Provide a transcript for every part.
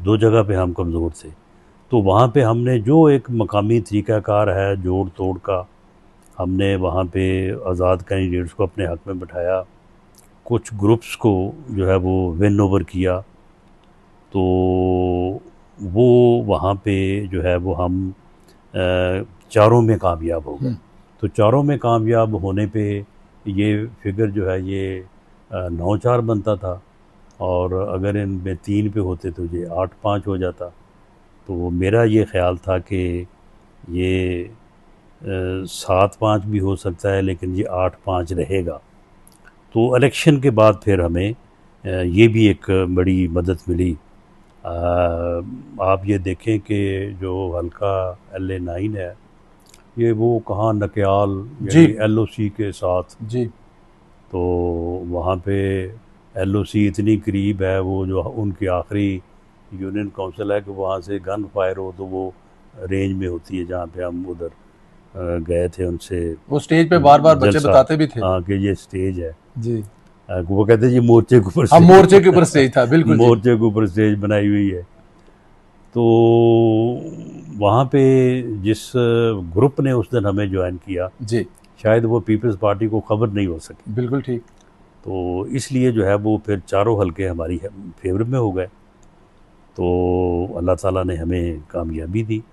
दो जगह पे हम कमज़ोर थे। तो वहाँ पे हमने जो एक मकामी तरीक़ाकार है जोड़ तोड़ का, हमने वहाँ पे आज़ाद कैंडिडेट्स को अपने हक़ में बिठाया, कुछ ग्रुप्स को जो है वो विन ओवर किया। तो वो वहाँ पे जो है वो हम चारों में कामयाब हो गए। तो चारों में कामयाब होने पे ये फिगर जो है ये 9-4 बनता था, और अगर इनमें 3 पे होते तो ये 8-5 हो जाता। तो मेरा ये ख़्याल था कि ये 7-5 भी हो सकता है, लेकिन ये 8-5 रहेगा। तो इलेक्शन के बाद फिर हमें ये भी एक बड़ी मदद मिली। आप ये देखें कि जो हल्का LA-9 है, ये वो कहाँ नकयाल यानी LOC के साथ जी। तो वहाँ पे LOC इतनी करीब है, वो जो उनकी आखिरी यूनियन काउंसिल है कि वहाँ से गन फायर हो तो वो रेंज में होती है, जहाँ पे हम उधर गए थे उनसे। वो स्टेज पे बार बार बच्चे बताते भी थे हाँ कि ये स्टेज है जी। वो कहते ये मोर्चे के ऊपर मोर्चे के ऊपर स्टेज था, बिल्कुल मोर्चे के ऊपर स्टेज बनाई हुई है। तो वहाँ पे जिस ग्रुप ने उस दिन हमें ज्वाइन किया जी, शायद वो पीपल्स पार्टी को खबर नहीं हो सकी। बिल्कुल ठीक। तो इसलिए जो है वो फिर चारों हलके हमारी फेवर में हो गए। तो अल्लाह ताला ने हमें कामयाबी दी।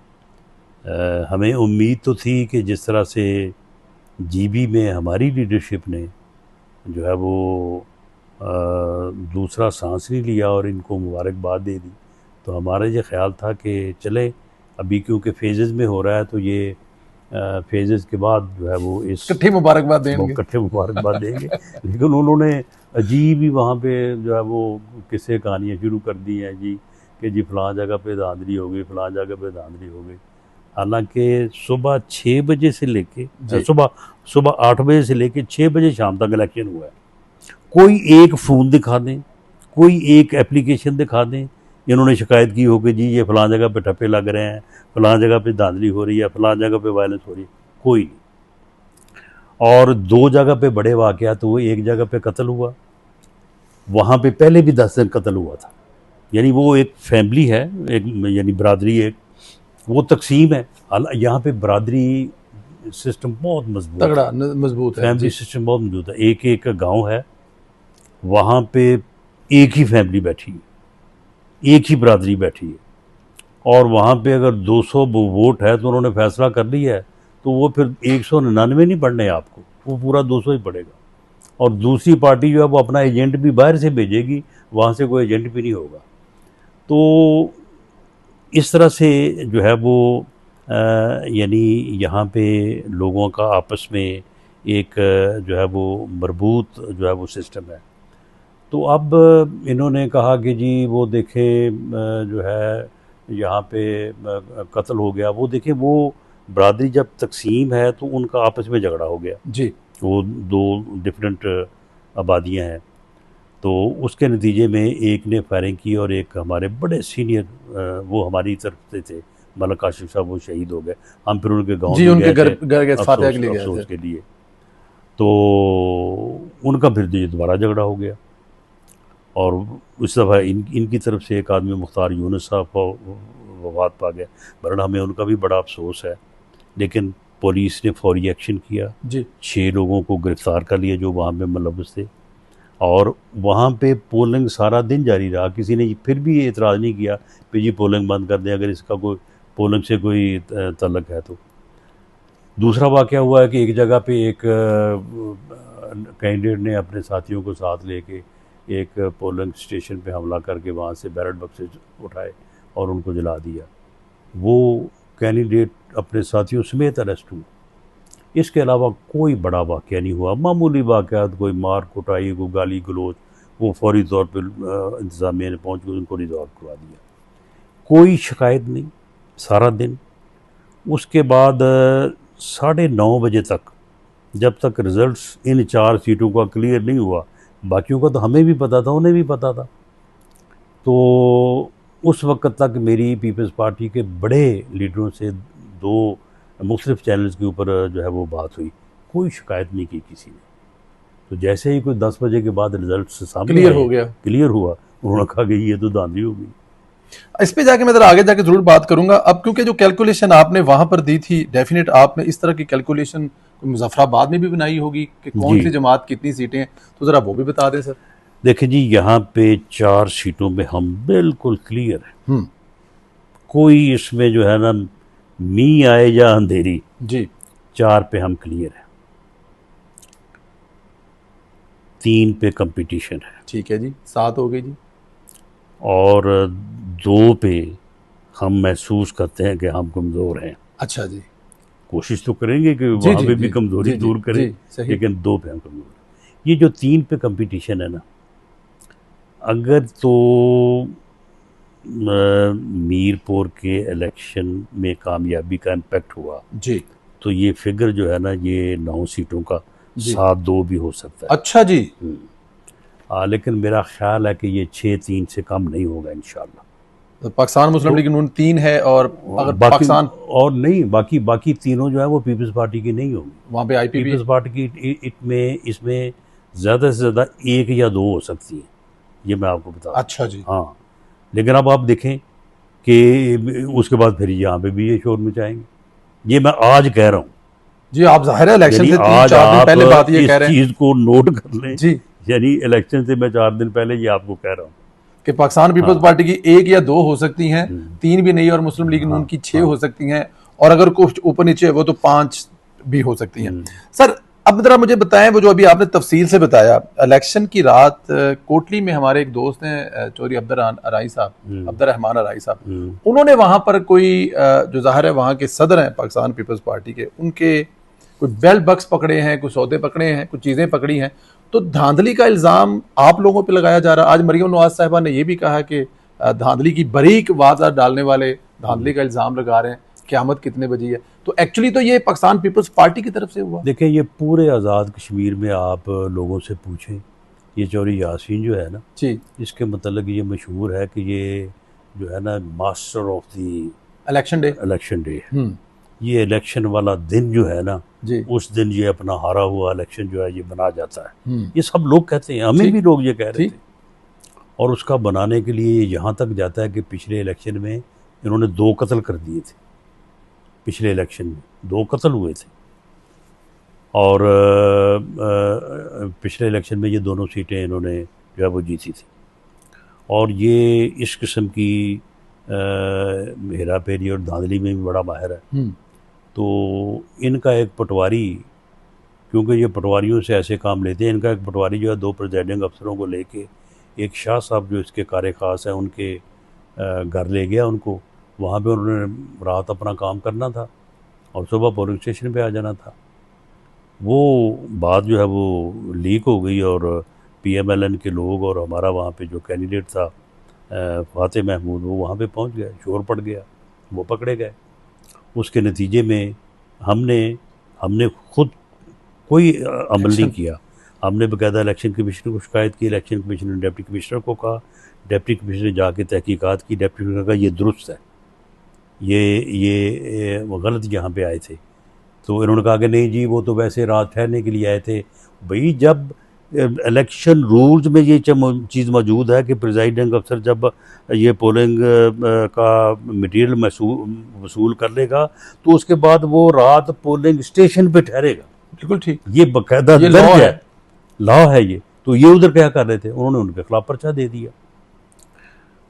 हमें उम्मीद तो थी कि जिस तरह से GB में हमारी लीडरशिप ने जो है वो दूसरा सांस नहीं लिया और इनको मुबारकबाद दे दी, तो हमारा ये ख्याल था कि चले अभी क्योंकि फेजेस में हो रहा है तो ये फेजेस के बाद जो है वो इस इकट्ठे मुबारकबाद देंगे, इकट्ठे मुबारकबाद देंगे। लेकिन उन्होंने अजीब ही वहाँ पे जो है वो किस्से कहानियाँ शुरू कर दी हैं जी कि जी फ़लाँ जगह पे धांधली हो गई, फ़लाँ जगह पे धांधली हो गई। हालांकि सुबह 6 बजे से लेके सुबह 8 बजे से लेके 6 बजे शाम तक इलेक्शन हुआ है। कोई एक फ़ोन दिखा दें, कोई एक एप्लीकेशन दिखा दें, इन्होंने शिकायत की हो कि जी ये फ़लाँ जगह पे ठप्पे लग रहे हैं, फ़लाँ जगह पे धांधली हो रही है, फ़लाँ जगह पे वायलेंस हो रही है, कोई नहीं। और 2 जगह पे बड़े वाक़यात हुए, एक जगह पे कत्ल हुआ, वहाँ पे पहले भी 10 दिन कत्ल हुआ था। यानी वो एक फैमिली है, एक यानी बरादरी एक वो तकसीम है। यहाँ पे बरादरी सिस्टम बहुत मजबूत तगड़ा मजबूत है, फैमिली सिस्टम बहुत मजबूत है। एक एक गांव है, वहाँ पे एक ही फैमिली बैठी है, एक ही बरादरी बैठी है, और वहाँ पे अगर 200 वोट है तो उन्होंने फैसला कर लिया है तो वो फिर 199 नहीं पढ़ने आपको, वो पूरा 200 ही पड़ेगा। और दूसरी पार्टी जो है वो अपना एजेंट भी बाहर से भेजेगी, वहाँ से कोई एजेंट भी नहीं होगा। तो इस तरह से जो है वो यानी यहाँ पे लोगों का आपस में एक जो है वो मरबूत जो है वो सिस्टम है। तो अब इन्होंने कहा कि जी वो देखें जो है यहाँ पे कत्ल हो गया, वो देखें वो बरादरी जब तकसीम है तो उनका आपस में झगड़ा हो गया जी, वो 2 डिफरेंट आबादियाँ हैं। तो उसके नतीजे में एक ने फायरिंग की और एक हमारे बड़े सीनियर वो हमारी तरफ से थे, मलक काशिफ साहब, वो शहीद हो गए। हम फिर उनके गांव जी, में उनके गए थे घर फातिहा के लिए गए अफसोस थे। के लिए। तो उनका फिर दोबारा झगड़ा हो गया, और उस दफ़ा इनकी तरफ से एक आदमी मुख्तार यूनुस साहब वफात पा गया। बहरहाल हमें उनका भी बड़ा अफसोस है, लेकिन पुलिस ने फौरी एक्शन किया, जी, 6 लोगों को गिरफ़्तार कर लिया जो वहाँ पे मुलव्वस थे, और वहाँ पे पोलिंग सारा दिन जारी रहा। किसी ने फिर भी एतराज़ नहीं किया कि जी पोलिंग बंद कर दें अगर इसका कोई पोलिंग से कोई तल्लुक़ है तो। दूसरा वाक़या हुआ है कि एक जगह पे एक कैंडिडेट ने अपने साथियों को साथ लेके एक पोलिंग स्टेशन पे हमला करके वहाँ से बैलेट बक्से उठाए और उनको जला दिया। वो कैंडिडेट अपने साथियों समेत अरेस्ट हुए। इसके अलावा कोई बड़ा वाक़या नहीं हुआ। मामूली वाक़यात, कोई मार कुटाई, कोई गाली गलौज, वो फौरी तौर पे इंतज़ामिया ने पहुँच कर उनको रिज़ॉल्व करवा दिया। कोई शिकायत नहीं सारा दिन। उसके बाद 9:30 बजे तक, जब तक रिज़ल्ट्स इन 4 सीटों का क्लियर नहीं हुआ, बाकियों का तो हमें भी पता था, उन्हें भी पता था, तो उस वक्त तक मेरी पीपल्स पार्टी के बड़े लीडरों से 2 मुख्तलिफ चैनल्स के ऊपर जो है वो बात हुई, कोई शिकायत नहीं की किसी ने। तो जैसे ही कोई 10 बजे के बाद रिज़ल्ट सामने क्लियर आए, हो गया, क्लियर हुआ, उन्होंने कहा कि ये तो धांधली हो गई। इस पे जाके मैं जरा आगे जाके जरूर बात करूंगा। अब क्योंकि जो कैलकुलेशन आपने वहां पर दी थी, डेफिनेट आपने इस तरह की कैलकुलेशन मुजफ्फराबाद में भी बनाई होगी कि कौन सी जमात कितनी सीटें हैं, तो जरा वो भी बता दें सर। देखिए जी, यहाँ पे 4 सीटों में हम बिल्कुल क्लियर हैं। कोई इसमें जो है ना मी आए या अंधेरी जी, 4 पे हम क्लियर हैं। 3 पे कंपटीशन है। ठीक है जी, 7 हो गई जी। और 2 पे हम महसूस करते हैं कि हम कमज़ोर हैं। अच्छा जी, कोशिश तो करेंगे कि वहाँ पे भी कमज़ोरी दूर करें, लेकिन 2 पे हम कमज़ोर हैं। ये जो 3 पे कंपटीशन है ना, अगर तो मीरपुर के इलेक्शन में कामयाबी का इम्पैक्ट हुआ जी, तो ये फिगर जो है ना, ये 9 सीटों का 7-2 भी हो सकता है। अच्छा जी। लेकिन मेरा ख्याल है कि ये 6-3 से कम नहीं होगा इंशाल्लाह। तो पाकिस्तान मुस्लिम लीग नून 3 है, और अगर बाकी पाकिस्तान और नहीं, बाकी तीनों जो है वो पीपल्स पार्टी की नहीं होंगी। वहाँ पे आईपीपी पीपल्स पार्टी की इसमें ज़्यादा से ज़्यादा 1 या 2 हो सकती हैं, ये मैं आपको बता। अच्छा जी, हाँ, लेकिन अब आप देखें कि उसके बाद फिर यहाँ पे भी ये शोर मचाएंगे। ये मैं आज कह रहा हूँ जी। आप जाहिर है इलेक्शन से 3-4 दिन आप पहले बात ये कह रहे हैं। इस चीज़ को नोट कर लें जी, यानी इलेक्शन से मैं 4 दिन पहले ये आपको कह रहा हूँ कि पाकिस्तान पीपल्स पार्टी की 1 या 2 हो सकती हैं, 3 भी नहीं, और मुस्लिम लीग नून की 6 हो सकती हैं, और अगर कुछ ऊपर नीचे वो तो 5 भी हो सकती हैं। सर अब जरा मुझे बताएं, वो जो अभी आपने तफसील से बताया, इलेक्शन की रात कोटली में हमारे एक दोस्त हैं चौधरी अब्दुर्रहमान अराई साहब, उन्होंने वहां पर कोई जो जाहिर है वहां के सदर हैं पाकिस्तान पीपल्स पार्टी के, उनके कोई बेल्ट बक्स पकड़े हैं, कुछ सौदे पकड़े हैं, कुछ चीजें पकड़ी हैं, तो धांधली का इल्जाम आप लोगों पे लगाया जा रहा है। आज मरियम नवाज साहिबा ने यह भी कहा कि धांधली की बारीक वारदात डालने वाले धांधली का इल्जाम लगा रहे हैं, क़यामत कितने बजी है। तो एक्चुअली तो ये पाकिस्तान पीपल्स पार्टी की तरफ से हुआ। देखिए, ये पूरे आज़ाद कश्मीर में आप लोगों से पूछें, ये चौधरी यासीन जो है ना जी, इसके मतलब ये मशहूर है कि ये जो है ना master of the election day है। ये इलेक्शन वाला दिन जो है ना जी, उस दिन ये अपना हारा हुआ इलेक्शन जो है ये बना जाता है। ये सब लोग कहते हैं, हमें भी लोग ये कह रहे थे। और उसका बनाने के लिए ये यहाँ तक जाता है कि पिछले इलेक्शन में इन्होंने 2 कत्ल कर दिए थे। पिछले इलेक्शन में 2 कत्ल हुए थे, और पिछले इलेक्शन में ये दोनों सीटें इन्होंने जो है वो जीती थी। और ये इस किस्म की हेरा फेरी और धांधली में भी बड़ा माहिर है। तो इनका एक पटवारी, क्योंकि ये पटवारियों से ऐसे काम लेते हैं, इनका एक पटवारी जो है 2 प्रेसिडेंटिंग अफसरों को लेके एक शाह साहब जो इसके कार ख़ास हैं उनके घर ले गया उनको। वहाँ पे उन्होंने रात अपना काम करना था और सुबह पोलिंग स्टेशन पे आ जाना था। वो बात जो है वो लीक हो गई और PMLN के लोग और हमारा वहाँ पे जो कैंडिडेट था फातिह महमूद, वो वहाँ पे पहुँच गए, शोर पड़ गया, वो पकड़े गए। उसके नतीजे में हमने खुद कोई अमल नहीं किया। हमने बाकायदा इलेक्शन कमीशनर को शिकायत की, इलेक्शन कमीशनर ने डिप्टी कमिश्नर को कहा, डिप्टी कमिश्नर ने जाके तहकीकात की, डिप्टी कमिश्नर ने कहा ये दुरुस्त है, ये गलत यहाँ पे आए थे। तो इन्होंने कहा कि नहीं जी वो तो वैसे रात ठहरने के लिए आए थे। भाई जब इलेक्शन रूल्स में ये चीज़ मौजूद है कि प्रिजाइडिंग अफसर जब ये पोलिंग का मटीरियल वसूल कर लेगा तो उसके बाद वो रात पोलिंग स्टेशन पे ठहरेगा। बिल्कुल ठीक, ये बाकायदा लॉ है ये। तो ये उधर क्या कर रहे थे, उन्होंने उनके खिलाफ पर्चा दे दिया।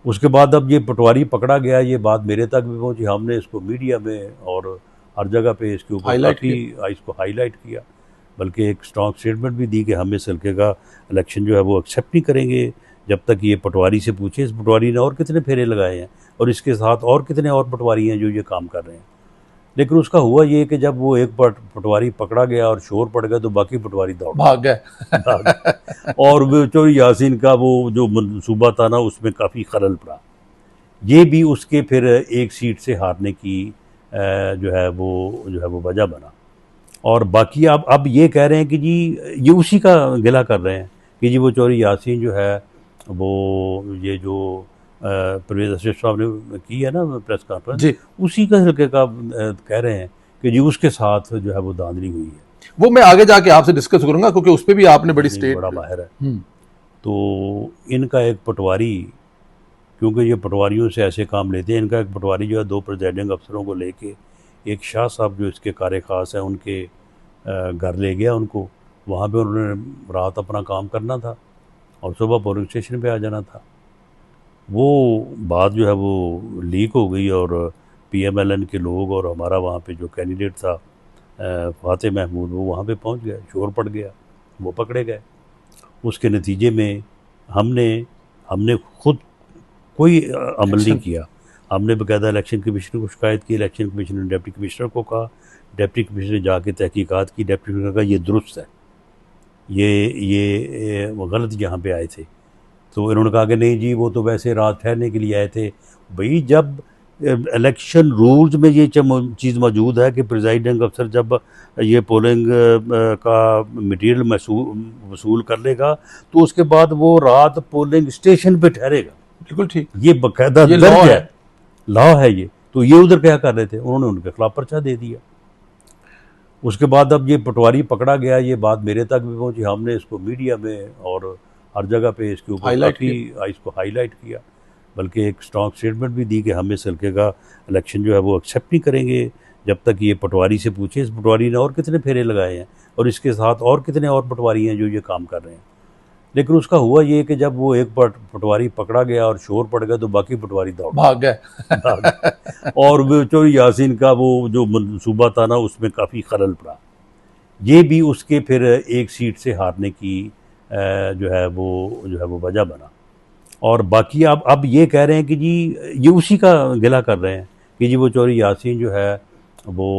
उसके बाद अब ये पटवारी पकड़ा गया, ये बात मेरे तक भी पहुंची, हमने इसको मीडिया में और हर जगह पे इसके ऊपर इसको हाईलाइट किया, बल्कि एक स्ट्रॉन्ग स्टेटमेंट भी दी कि हम इस हल्के का इलेक्शन जो है वो एक्सेप्ट नहीं करेंगे जब तक ये पटवारी से पूछे इस पटवारी ने और कितने फेरे लगाए हैं और इसके साथ और कितने और पटवारी हैं जो ये काम कर रहे हैं। लेकिन उसका हुआ ये कि जब वो एक पटवारी पकड़ा गया और शोर पड़ गया तो बाकी पटवारी दौड़ भाग गए और वो चौधरी यासीन का वो जो मनसूबा था ना उसमें काफ़ी खलल पड़ा। ये भी उसके फिर एक सीट से हारने की जो है वो वजह बना। और बाकी अब ये कह रहे हैं कि जी ये उसी का गिला कर रहे हैं कि जी वो चौधरी यासीन जो है वो ये जो परवेज़ अशरफ साहब ने की है ना प्रेस कॉन्फ्रेंस, उसी का हल्के का कह रहे हैं कि जी उसके साथ जो है वो धांधली हुई है। वो मैं आगे जाके आपसे डिस्कस करूंगा क्योंकि उस पर भी आपने बड़ी बड़ा माहिर है। तो इनका एक पटवारी, क्योंकि ये पटवारियों से ऐसे काम लेते हैं। इनका एक पटवारी जो है 2 प्रिजाइडिंग अफसरों को लेके एक शाह साहब जो इसके कार खास हैं उनके घर ले गया उनको। वहाँ पे उन्होंने रात अपना काम करना था और सुबह पोलिंग स्टेशन पे आ जाना था। वो बात जो है वो लीक हो गई और PMLN के लोग और हमारा वहाँ पे जो कैंडिडेट था फाते महमूद, वो वहाँ पे पहुँच गया, शोर पड़ गया, वो पकड़े गए। उसके नतीजे में हमने हमने खुद कोई अमल नहीं किया। हमने बाकायदा इलेक्शन कमीशन को शिकायत की, इलेक्शन कमीशन ने डिप्टी कमिश्नर को कहा, डिप्टी कमिश्नर ने जाके तहकीकात की, डिप्टी कमिश्नर ने कहा ये दुरुस्त है, ये गलत यहाँ पे आए थे। तो इन्होंने कहा कि नहीं जी वो तो वैसे रात ठहरने के लिए आए थे। भाई जब इलेक्शन रूल्स में ये चीज़ मौजूद है कि प्रिजाइडिंग अफसर जब ये पोलिंग का मटेरियल वसूल कर लेगा तो उसके बाद वो रात पोलिंग स्टेशन पे ठहरेगा। बिल्कुल ठीक, ये बाकायदा दर्ज है, लॉ है ये। तो ये उधर क्या कर रहे थे, उन्होंने उनके खिलाफ पर्चा दे दिया। उसके बाद अब ये पटवारी पकड़ा गया, ये बात मेरे तक भी पहुंची, हमने इसको मीडिया में और हर जगह पे इसके ऊपर काफ़ी इसको हाईलाइट किया, बल्कि एक स्ट्रॉन्ग स्टेटमेंट भी दी कि हम इस हल्के का इलेक्शन जो है वो एक्सेप्ट नहीं करेंगे जब तक ये पटवारी से पूछे इस पटवारी ने और कितने फेरे लगाए हैं और इसके साथ और कितने और पटवारी हैं जो ये काम कर रहे हैं। लेकिन उसका हुआ ये कि जब वो एक पटवारी पकड़ा गया और शोर पड़ गया तो बाकी पटवारी दौड़ भाग गए और वो चोरी यासीन का वो जो मनसूबा था ना उसमें काफ़ी खलल पड़ा। ये भी उसके फिर एक सीट से हारने की जो है वो वजह बना। और बाकी अब ये कह रहे हैं कि जी ये उसी का गिला कर रहे हैं कि जी वो चोरी यासीन जो है वो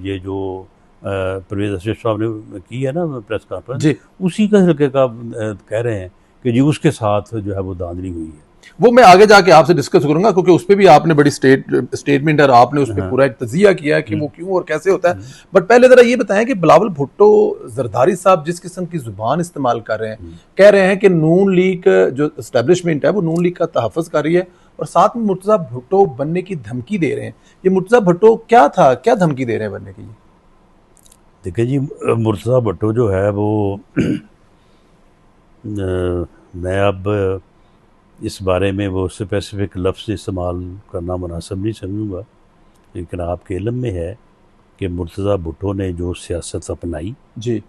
ये जो परवेज़ अशरफ साहब ने की है ना प्रेस कॉन्फ्रेंस, उसी का हल्के का कह रहे हैं कि जी उसके साथ जो है वो धांधली हुई है। वो मैं आगे जाके आपसे डिस्कस करूंगा क्योंकि उस पर भी आपने बड़ी स्टेटमेंट और आपने उस पर पूरा एक तजिया किया कि वो क्यों और कैसे होता है। बट पहले जरा ये बताएं कि बिलावल भुट्टो जरदारी साहब जिस किस्म की जुबान इस्तेमाल कर रहे हैं, कह रहे हैं कि नून लीग जो एस्टेब्लिशमेंट है वो नून लीग का तहफ़्फ़ुज़ कर रही है और साथ में मुर्तज़ा भुट्टो बनने की धमकी दे रहे हैं। ये मुर्तज़ा भुट्टो क्या था, क्या धमकी दे रहे हैं बनने की? देखिए जी मुर्तज़ा भुट्टो जो है वो मैं अब इस बारे में वो स्पेसिफिक लफ्ज़ इस्तेमाल करना मुनासिब नहीं समझूंगा, लेकिन आपके इल्म में है कि मुर्तज़ा भुट्टो ने जो सियासत अपनाई जी,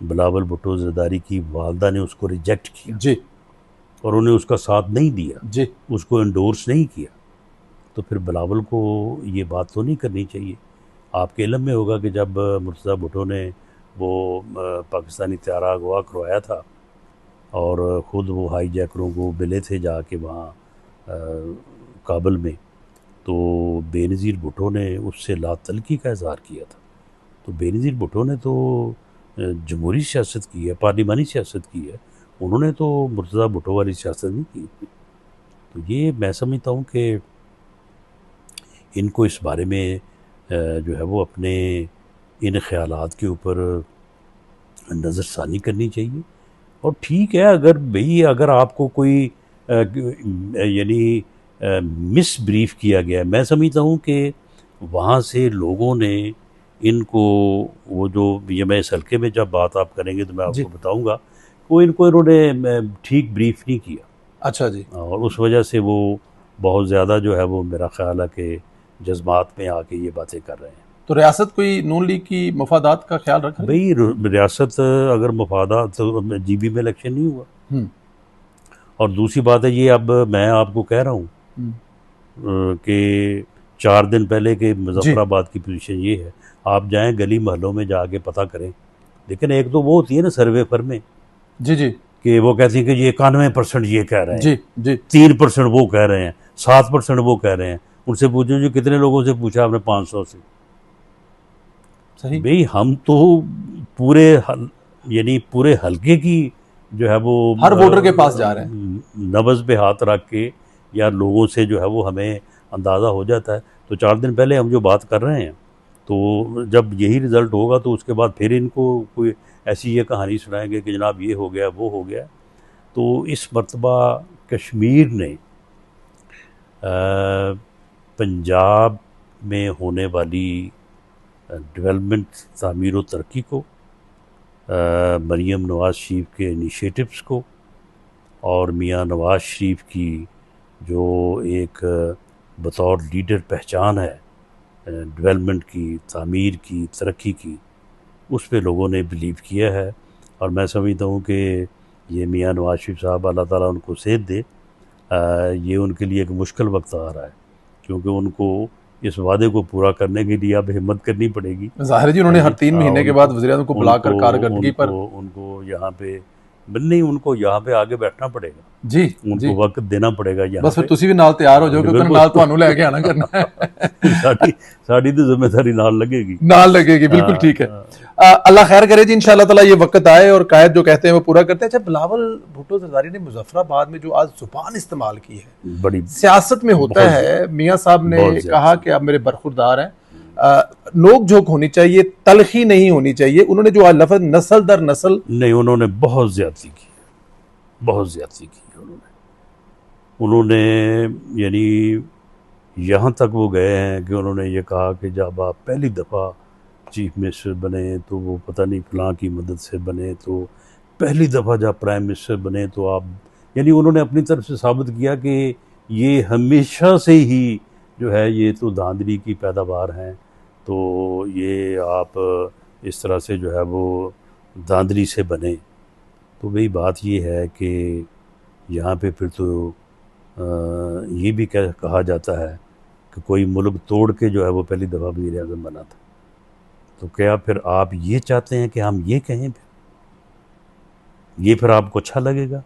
बिलावल भुट्टो ज़रदारी की वालदा ने उसको रिजेक्ट किया जी और उन्हें उसका साथ नहीं दिया जी, उसको एंडोर्स नहीं किया, तो फिर बिलावल को ये बात तो नहीं करनी चाहिए। आपके इल्म में होगा कि जब मुर्तज़ा भुट्टो ने वो पाकिस्तानी त्यारा अगवा करवाया था और ख़ुद वो हाई जैकरों को मिले थे जाके वहाँ काबुल में, तो बेनज़ीर भुट्टो ने उससे लातल्की का इज़हार किया था। तो बेनज़ीर भुट्टो ने तो जमहूरी सियासत की है, पार्लिमानी सियासत की है, उन्होंने तो मुर्तज़ा भुट्टो वाली सियासत नहीं की। तो ये मैं समझता हूँ कि इनको इस बारे में जो है वो अपने इन ख़यालात के ऊपर नज़रसानी करनी चाहिए। और ठीक है अगर आपको कोई यानी मिस ब्रीफ किया गया है, मैं समझता हूँ कि वहाँ से लोगों ने इनको वो जो ये मैं इस हल्के में जब बात आप करेंगे तो मैं आपको बताऊँगा वो इन्होंने ठीक ब्रीफ नहीं किया। अच्छा जी। और उस वजह से वो बहुत ज़्यादा जो है वो मेरा ख्याल है कि जज्बात में आके ये बातें कर रहे हैं। तो रियासत कोई नून लीग की मफादात का ख्याल रख रही है? भाई रियासत अगर मफादात तो GB में इलेक्शन नहीं हुआ। और दूसरी बात है ये अब मैं आपको कह रहा हूँ कि 4 दिन पहले के मुजफ्फराबाद की पोजीशन ये है, आप जाएं गली महलों में जाके पता करें। लेकिन एक तो वो होती है ना सर्वे फर्में जी जी कि वो कहती है कि ये 91% ये कह रहे हैं जी जी, 3% वो कह रहे हैं, 7% वो कह रहे हैं। उनसे पूछो जी कितने लोगों से पूछा आपने? 500 से। सही भाई हम तो पूरे हल्के की जो है वो हर वोटर के पास जा रहे हैं, नब्ज़ पे हाथ रख के या लोगों से जो है वो हमें अंदाज़ा हो जाता है। तो 4 दिन पहले हम जो बात कर रहे हैं, तो जब यही रिज़ल्ट होगा तो उसके बाद फिर इनको कोई ऐसी ये कहानी सुनाएंगे कि जनाब ये हो गया वो हो गया। तो इस मरतबा कश्मीर ने पंजाब में होने वाली डेवलपमेंट तामीर व तरक्की को, मरीम नवाज़ शरीफ के इनिशिएटिव्स को और मियाँ नवाज़ शरीफ की जो एक बतौर लीडर पहचान है डेवलपमेंट की, तामीर की, तरक्की की, उस पे लोगों ने बिलीव किया है। और मैं समझता हूँ कि ये मियाँ नवाज शरीफ साहब, अल्लाह ताला उनको सेहत दे, ये उनके लिए एक मुश्किल वक्त आ रहा है, क्योंकि उनको इस वादे को पूरा करने के लिए अब हिम्मत करनी पड़ेगी। ज़ाहिर है जी, उन्होंने हर 3 महीने के बाद वज़ीर-ए-आज़म को बुलाकर कारकर्दगी पर उनको यहाँ पे नहीं, उनको यहाँ पे आगे बैठना पड़ेगा जी, उनको जी। वक्त देना पड़ेगा यहाँ बस फिर पे। तुसी भी नाल तैयार हो जाओ, क्योंकि नाल ਤੁਹਾਨੂੰ ਲੈ ਕੇ ਆਣਾ करना है। साड़ी तो जिम्मेदारी नाल लगेगी, नाल लगेगी, बिल्कुल ठीक है। अल्लाह खैर करे जी, इंशाल्लाह ताला ये वक्त आए और कायद जो कहते हैं वो पूरा करते हैं। अच्छा, बिलावल भुट्टो जरदारी ने मुजफ्फराबाद में जो आज जुबान इस्तेमाल की है, बड़ी सियासत में होता है, मियाँ साहब ने कहा कि आप मेरे बरखुरदार हैं, नोक झोंक होनी चाहिए, तलखी नहीं होनी चाहिए। उन्होंने जो आज लफ्ज नस्ल दर नस्ल, नहीं, उन्होंने बहुत ज्यादती की, बहुत ज्यादती की उन्होंने यानी यहाँ तक वो गए हैं कि उन्होंने ये कहा कि जब आप पहली दफ़ा चीफ मिनिस्टर बने तो वो पता नहीं फलां की मदद से बने, तो पहली दफ़ा जब प्राइम मिनिस्टर बने तो आप, यानी उन्होंने अपनी तरफ से साबित किया कि ये हमेशा से ही जो है ये तो धांधली की पैदावार हैं, तो ये आप इस तरह से जो है वो धांधली से बने। तो वही बात ये है कि यहाँ पे फिर तो ये भी कहा जाता है कि कोई मुल्क तोड़ के जो है वो पहली दफ़ा वज़ीर आज़म बना था। तो क्या फिर आप ये चाहते हैं कि हम ये कहें, फिर ये फिर आपको अच्छा लगेगा?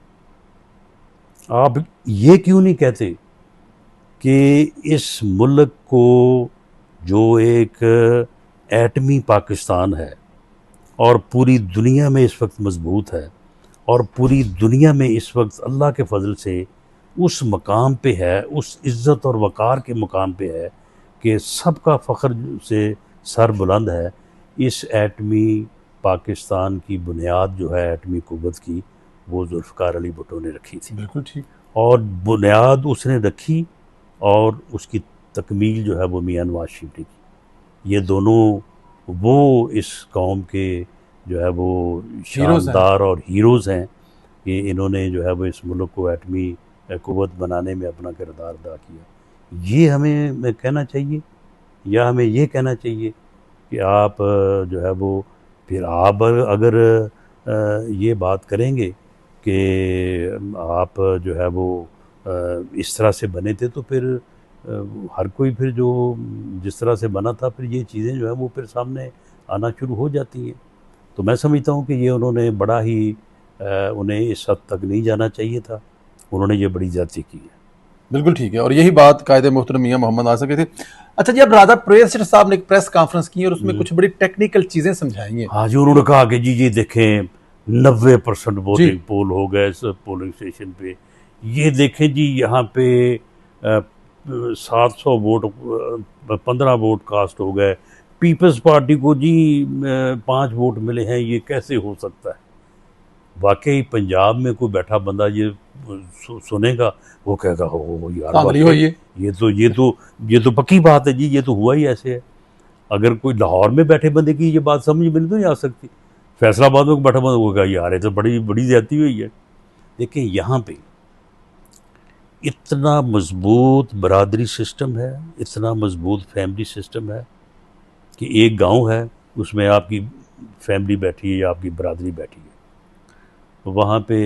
आप ये क्यों नहीं कहते कि इस मुल्क को जो एक एटमी पाकिस्तान है और पूरी दुनिया में इस वक्त मजबूत है और पूरी दुनिया में इस वक्त अल्लाह के फजल से उस मकाम पे है, उस इज़्ज़त और वक़ार के मकाम पे है कि सबका फ़ख्र से सर बुलंद है, इस एटमी पाकिस्तान की बुनियाद जो है एटमी क़ुव्वत की, वो ज़ुल्फ़िकार अली भुट्टो ने रखी थी। बिल्कुल ठीक। और बुनियाद उसने रखी और उसकी तकमील जो है वो मियाँ नवाज शरीफ ने की। ये दोनों वो इस कौम के जो है वो शानदार और हीरोज़ हैं कि इन्होंने जो है वो इस मुल्क को एटमी क़ुव्वत बनाने में अपना किरदार अदा किया। ये हमें कहना चाहिए, या हमें ये कहना चाहिए कि आप जो है वो, फिर आप अगर ये बात करेंगे कि आप जो है वो इस तरह से बने थे, तो फिर हर कोई फिर जो जिस तरह से बना था, फिर ये चीज़ें जो है वो फिर सामने आना शुरू हो जाती हैं। तो मैं समझता हूँ कि ये उन्होंने बड़ा ही उन्हें इस हद तक नहीं जाना चाहिए था, उन्होंने ये बड़ी ज़्यादती की है। बिल्कुल ठीक है, और यही बात कायदे मोहतरम मियाँ मोहम्मद आसिफ थे। अच्छा जी, अब राजा प्रेसिडेंट साहब ने एक प्रेस कॉन्फ्रेंस की और उसमें कुछ बड़ी टेक्निकल चीज़ें समझाई हैं। हाँ जी, उन्होंने कहा कि जी ये देखें 90% वोटिंग पोल हो गए इस पोलिंग स्टेशन पे, ये देखें जी यहाँ पे 700 वोट 15 वोट कास्ट हो गए, पीपल्स पार्टी को जी 5 वोट मिले हैं, ये कैसे हो सकता है? वाकई पंजाब में कोई बैठा बंदा ये सुनेगा, वो कहेगा हो यार, ये तो पक्की बात है जी, ये तो हुआ ही ऐसे है। अगर कोई लाहौर में बैठे बंदे की ये बात समझ में तो नहीं आ सकती, फैसलाबाद में बैठा बंदा होगा यार ये तो बड़ी ज्यादती हुई है। देखिए यहाँ पे इतना मजबूत बरादरी सिस्टम है, इतना मजबूत फैमिली सिस्टम है कि एक गांव है उसमें आपकी फैमिली बैठी है या आपकी बरादरी बैठी है, तो वहाँ पे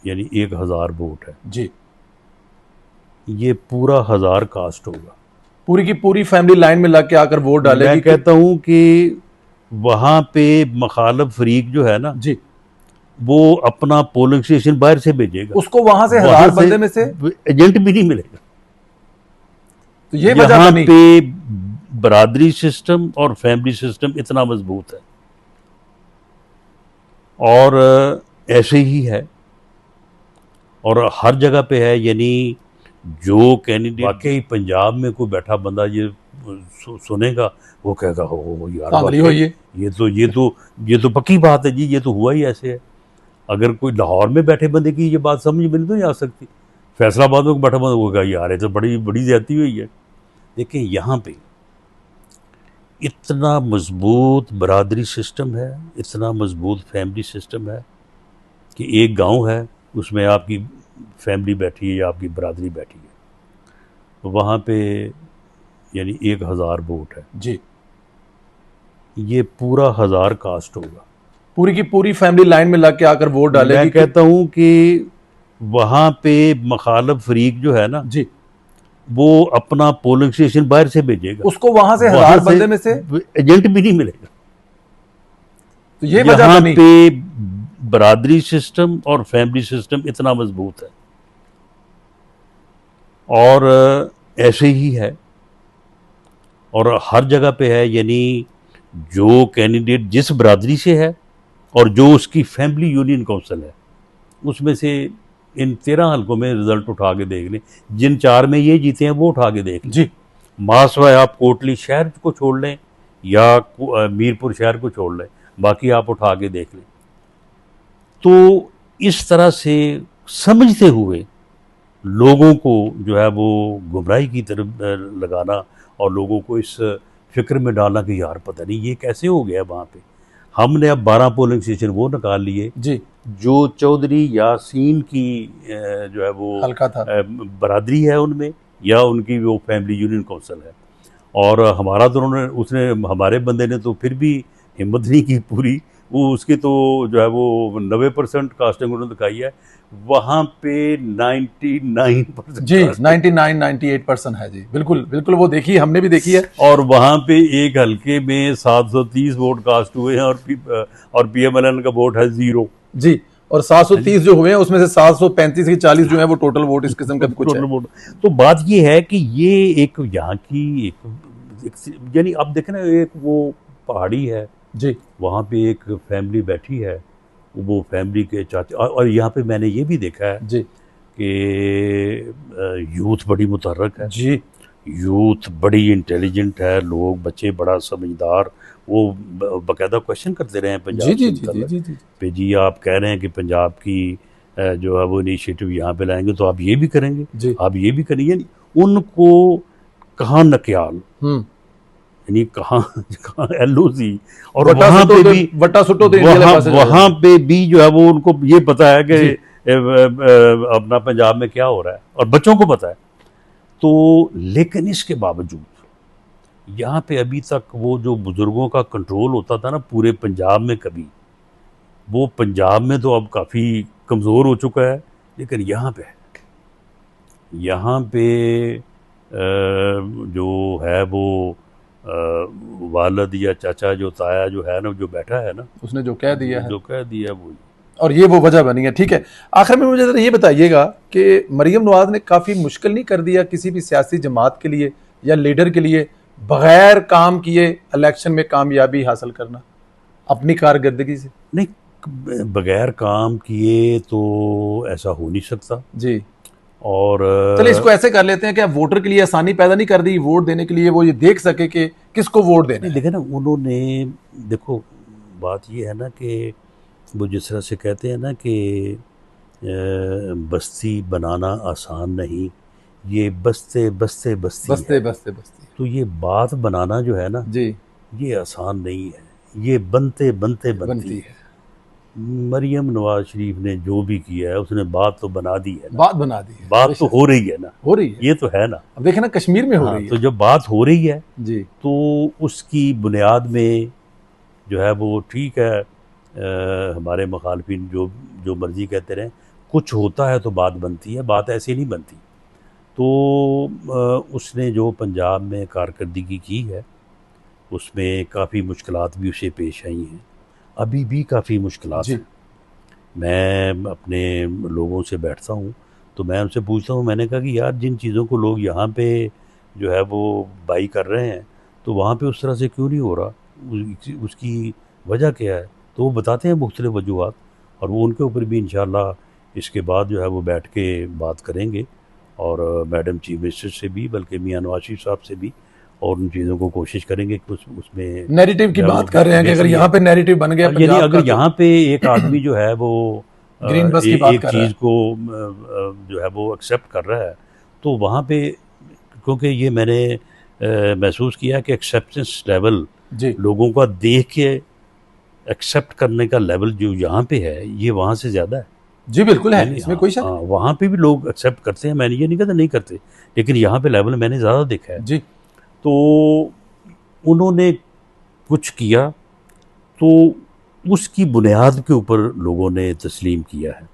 यानी 1000 वोट है जी, ये पूरा 1000 कास्ट होगा, पूरी की पूरी फैमिली लाइन में लग के आकर वोट डालेगी। मैं कहता हूँ कि वहाँ पे मुखालिफ फरीक जो है ना जी, वो अपना पोलिंग स्टेशन बाहर से भेजेगा, उसको वहां से 1000 बंदे में से एजेंट भी नहीं मिलेगा। तो ये यहाँ पे बरादरी सिस्टम और फैमिली सिस्टम इतना मजबूत है और ऐसे ही है और हर जगह पे है। यानी जो कैंडिडेट वाकई पंजाब में कोई बैठा बंदा ये सुनेगा, वो कहेगा हो यार ये तो पक्की बात है जी, ये तो हुआ ही ऐसे है। अगर कोई लाहौर में बैठे बंदे की ये बात समझ में तो नहीं आ सकती, फैसलाबाद में बैठा बंदा होगा यार ये तो बड़ी ज्यादती हुई है। देखिए यहाँ पे इतना मजबूत बरादरी सिस्टम है, इतना मजबूत फैमिली सिस्टम है कि एक गांव है उसमें आपकी फैमिली बैठी है या आपकी बरादरी बैठी है, तो वहाँ पे यानी 1000 वोट है, जी, ये पूरा 1000 कास्ट होगा। पूरी की पूरी फैमिली लाइन में लग के आकर वोट डालेगी। मैं कहता हूँ कि वहाँ पे मखालफ फरीक जो है ना जी, वो अपना पोलिंग स्टेशन बाहर से भेजेगा, उसको वहां से वहाँ 1000 बंदे में से एजेंट भी नहीं मिलेगा। तो ये वजह यहाँ बनी। पे बरादरी सिस्टम और फैमिली सिस्टम इतना मजबूत है, और ऐसे ही है और हर जगह पे है, यानी जो कैंडिडेट जिस बरादरी से है और जो उसकी फैमिली यूनियन काउंसिल है, उसमें से इन 13 हलकों में रिजल्ट उठा के देख लें, जिन 4 में ये जीते हैं वो उठा के देख लें जी, मासवाए आप कोटली शहर को छोड़ लें या मीरपुर शहर को छोड़ लें, बाकी आप उठा के देख लें। तो इस तरह से समझते हुए लोगों को जो है वो गुमराही की तरफ लगाना और लोगों को इस फिक्र में डालना कि यार पता नहीं ये कैसे हो गया वहाँ पे। हमने अब 12 पोलिंग स्टेशन वो निकाल लिए जी, जो चौधरी यासीन की जो है वो हल्का था। बरादरी है उनमें, या उनकी वो फैमिली यूनियन काउंसिल है। और हमारा तो उन्होंने उसने हमारे बंदे ने तो फिर भी हिम्मत नहीं की पूरी, वो उसकी तो जो है वो 90% कास्टिंग उन्होंने दिखाई है, वहाँ पे 99% जी, 99-98% है जी, बिल्कुल बिल्कुल, वो देखी है, हमने भी देखी है। और वहाँ पे एक हल्के में 730 वोट कास्ट हुए हैं और पीएमएलएन का वोट है 0 जी, और 730 जो हुए हैं उसमें से 735 की 40 जो है वो टोटल वोट इस किस्म का कुछ है। Total vote. तो बात ये है कि ये एक यहाँ की यानी आप देखें ना, एक वो पहाड़ी है जी, वहाँ पे एक फैमिली बैठी है, वो फैमिली के चाचा, और यहाँ पे मैंने ये भी देखा है जी, कि यूथ बड़ी मुतहर्रक है, जी, यूथ बड़ी इंटेलिजेंट है, लोग बच्चे बड़ा समझदार, वो बाकायदा क्वेश्चन करते रहे हैं पंजाब जी, जी, से जी, जी, मुतल्लिक जी, जी, पे, जी आप कह रहे हैं कि पंजाब की जो है वो इनिशिएटिव यहाँ पे लाएंगे तो आप ये भी करेंगे, जी, आप ये भी करेंगे। यानी उनको कहाँ नक्याल, यानी कहाँ कहाँ एलओसी, और वहाँ पे भी वट्टा सुट्टो तो इंडिया के पास है। वहाँ पे भी जो है वो उनको ये पता है कि जी, अपना पंजाब में क्या हो रहा है, और बच्चों को पता है। तो लेकिन इसके बावजूद यहाँ पे अभी तक वो जो बुजुर्गों का कंट्रोल होता था ना पूरे पंजाब में, कभी वो पंजाब में तो अब काफ़ी कमज़ोर हो चुका है, लेकिन यहाँ पे जो है वो वालद या चाचा जो ताया जो है ना, जो बैठा है ना, उसने जो कह दिया है, जो कह दिया वो, और ये वो वजह बनी है। ठीक है, आखिर में मुझे जरा ये बताइएगा कि मरियम नवाज ने काफी मुश्किल नहीं कर दिया किसी भी सियासी जमात के लिए या लीडर के लिए बगैर काम किए इलेक्शन में कामयाबी हासिल करना अपनी कारकर्दगी से? नहीं, बगैर काम किए तो ऐसा हो नहीं सकता जी, और चलिए इसको ऐसे कर लेते हैं कि वोटर के लिए आसानी पैदा नहीं कर दी वोट देने के लिए, वो ये देख सके कि किसको वोट देना है। देखे ना उन्होंने, देखो बात ये है ना कि वो जिस तरह से कहते हैं ना कि बस्ती बनाना आसान नहीं, ये बस्ते बस्ते बस्ती बस्ते है। बस्ते बस्ती, तो ये बात बनाना जो है ना जी, ये आसान नहीं है, ये बनते बनते बनती है। है। मरियम नवाज शरीफ ने जो भी किया है उसने बात तो बना दी है ना, बात बना दी है, बात तो हो रही है ना, हो रही है, ये तो है ना। अब देखे ना कश्मीर में हो हाँ, रही है। तो जब बात हो रही है जी, तो उसकी बुनियाद में जो है वो ठीक है, हमारे मुखालफिन जो जो मर्जी कहते रहें, कुछ होता है तो बात बनती है, बात ऐसे नहीं बनती। तो उसने जो पंजाब में कारकर्दगी की है उसमें काफ़ी मुश्किलात भी उसे पेश आई हैं, अभी भी काफ़ी मुश्किलात हैं। मैं अपने लोगों से बैठता हूँ तो मैं उनसे पूछता हूँ, मैंने कहा कि यार जिन चीज़ों को लोग यहाँ पे जो है वो बाई कर रहे हैं तो वहाँ पे उस तरह से क्यों नहीं हो रहा, उसकी वजह क्या है? तो वो बताते हैं मुख्तलिफ वजूहात, और वो उनके ऊपर भी इंशाल्लाह इसके बाद जो है वो बैठ के बात करेंगे, और मैडम चीफ मिनिस्टर से भी, बल्कि मियां नवाज शरीफ साहब से भी, और उन चीज़ों को कोशिश करेंगे कि उसमें नैरेटिव की बात कर रहे हैं कि अगर यहाँ पे नैरेटिव बन गया, यानी अगर यहाँ पे एक आदमी जो है वो ग्रीन बस की बात एक कर रहा है, चीज़ को जो है वो एक्सेप्ट कर रहा है, तो वहाँ पे क्योंकि ये मैंने महसूस किया कि एक्सेप्टेंस लेवल लोगों का देख के एक्सेप्ट करने का लेवल जो यहाँ पे है ये वहाँ से ज़्यादा है। जी बिल्कुल है, इसमें कोई शक नहीं। वहाँ पे भी लोग एक्सेप्ट करते हैं, मैंने ये नहीं कहता नहीं करते, लेकिन यहाँ पे लेवल मैंने ज़्यादा देखा है। जी तो उन्होंने कुछ किया तो उसकी बुनियाद के ऊपर लोगों ने तस्लीम किया है।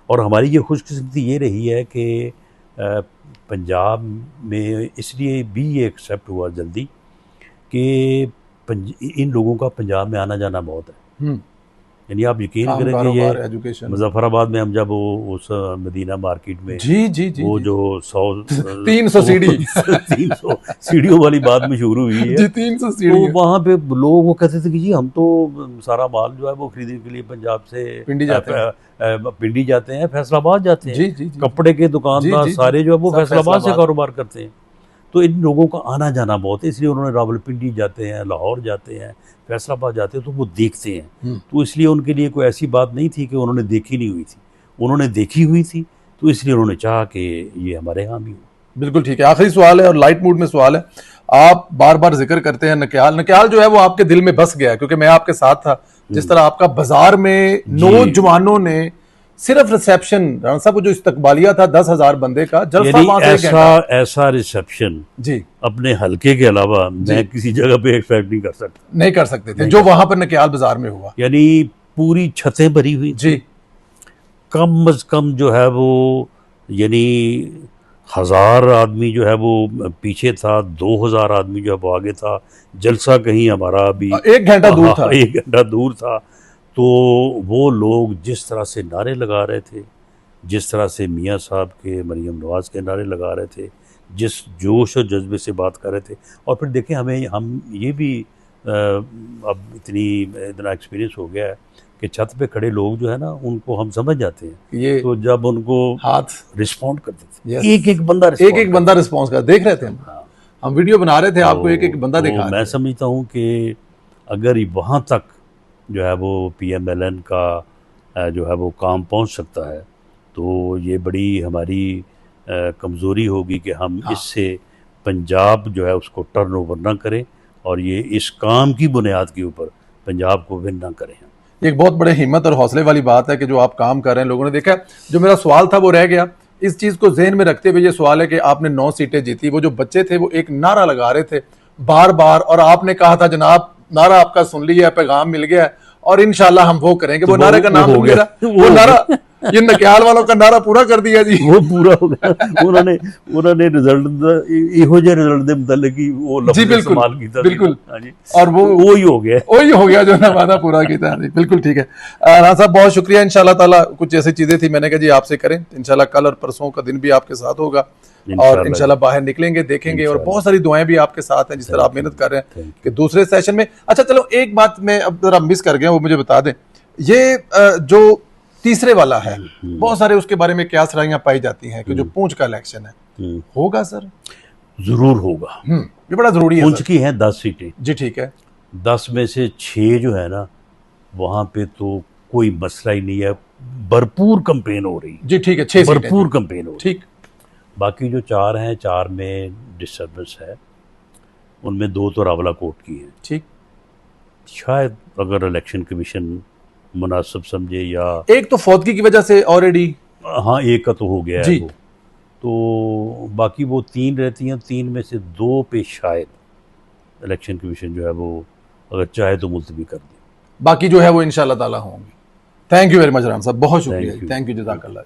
और हमारी ये खुशकिस्मती ये रही है कि पंजाब में इसलिए भी ये एक्सेप्ट हुआ जल्दी कि इन लोगों का पंजाब में आना जाना बहुत है। यानी आप यकीन करें कि ये एजुकेशन मुजफ्फराबाद में हम जब वो उस मदीना मार्केट में जी वो जो 300 सीढ़ी 300 सीढ़ियों वाली बात मशहूर हुई है जी, 300 सीढ़ी। तो वहाँ पे लोग वो कहते थे कि जी हम तो सारा माल जो है वो खरीदने के लिए पंजाब से पिंडी जाते हैं, फैसलाबाद जाते हैं। जी, कपड़े के दुकानदार सारे जो है वो फैसलाबाद से कारोबार करते हैं। तो इन लोगों का आना जाना बहुत है, इसलिए उन्होंने रावलपिंडी जाते हैं, लाहौर जाते हैं, फैसलाबाद जाते हैं, तो वो देखते हैं। तो इसलिए उनके लिए कोई ऐसी बात नहीं थी कि उन्होंने देखी नहीं हुई थी, उन्होंने देखी हुई थी, तो इसलिए उन्होंने चाहा कि ये हमारे यहाँ भी हो। बिल्कुल ठीक है। आखिरी सवाल है और लाइट मूड में सवाल है। आप बार बार जिक्र करते हैं नक्याल, नक्याल जो है वो आपके दिल में बस गया, क्योंकि मैं आपके साथ था जिस तरह आपका बाजार में नौजवानों ने सिर्फ रिसेप्शन, राणा साहब जो इस्तकबालिया था 10,000 बंदे का, ऐसा रिसेप्शन जी अपने हलके के अलावा मैं किसी जगह पे एक्सपेक्ट नहीं कर सकते थे जो वहां पर नक्याल बाजार में हुआ। यानी पूरी छतें भरी हुई जी, कम अज कम जो है वो यानी 1000 आदमी जो है वो पीछे था, 2000 आदमी जो है वो आगे था। जलसा कहीं हमारा अभी 1 घंटा दूर था, 1 घंटा दूर था। तो वो लोग जिस तरह से नारे लगा रहे थे, जिस तरह से मियाँ साहब के, मरियम नवाज़ के नारे लगा रहे थे, जिस जोश और जज्बे से बात कर रहे थे। और फिर देखें हम ये भी अब इतना एक्सपीरियंस हो गया है कि छत पे खड़े लोग जो है ना उनको हम समझ जाते हैं। ये तो जब उनको हाथ रिस्पॉन्ड करते थे, एक एक बंदा रिस्पॉन्स कर, देख रहे थे हम वीडियो बना रहे थे, आपको एक एक बंदा दिखा। मैं समझता हूँ कि अगर वहाँ तक जो है वो PMLN का जो है वो काम पहुंच सकता है तो ये बड़ी हमारी कमज़ोरी होगी कि हम इससे पंजाब जो है उसको टर्न ओवर ना करें और ये इस काम की बुनियाद के ऊपर पंजाब को विन ना करें। एक बहुत बड़े हिम्मत और हौसले वाली बात है कि जो आप काम कर रहे हैं। लोगों ने देखा, जो मेरा सवाल था वो रह गया। इस चीज़ को जहन में रखते हुए ये सवाल है कि आपने 9 सीटें जीती। वो जो बच्चे थे वो एक नारा लगा रहे थे बार बार, और आपने कहा था जनाब नारा आपका सुन लिया, पैगाम मिल गया और इंशाल्लाह हम वो करेंगे। वो नारे का नाम हो गया, वो नारा ये नक्याल वालों का नारा पूरा कर दिया जी, वो पूरा हो गया। उन्होंने रिजल्ट इहो जे रिजल्ट दे मतलब कि वो लफ्ज़ इस्तेमाल कीता, बिल्कुल, और वो ही हो गया जो ना वादा पूरा किया। बिल्कुल ठीक है राणा साहब, बहुत शुक्रिया। इंशाल्लाह ताला कुछ ऐसी चीजें थी मैंने कहा जी आपसे करें, इंशाल्लाह कल और परसों का दिन भी आपके साथ होगा और इंशाल्लाह बाहर निकलेंगे, देखेंगे, और बहुत सारी दुआएं भी आपके साथ हैं जिस तरह आप मेहनत कर रहे हैं कि दूसरे सेशन में। अच्छा चलो एक बात मैं अब जरा मिस कर गया, वो मुझे बता दें, ये जो तीसरे वाला है बहुत सारे उसके बारे में क्या सराहियां पाई जाती हैं कि जो पूंछ का इलेक्शन है, होगा सर? जरूर होगा, ये बड़ा जरूरी है। पूंछ की हैं 10 सीटें जी ठीक है, 10 में से 6 जो है ना वहां पे तो कोई मसला ही नहीं है, भरपूर कंपेन हो रही जी ठीक है, 6 भरपूर कंपेन हो ठीक। बाकी जो 4 हैं 4 में डिस्टर्बेंस है, उनमें 2 तो रावलाकोट की है। ठीक, शायद अगर इलेक्शन कमीशन मुनासिब समझे, या एक तो फौतगी की वजह से ऑलरेडी, हाँ एक का तो हो गया जी। है वो, तो बाकी वो 3 रहती हैं, 3 में से 2 पे शायद इलेक्शन कमीशन जो है वो अगर चाहे तो मुलतवी कर दे, बाकी जो है वो इंशाल्लाह ताला होंगे। Thank you very much Ram साहब, बहुत शुक्रिया, थैंक यू, जज़ाकल्लाह।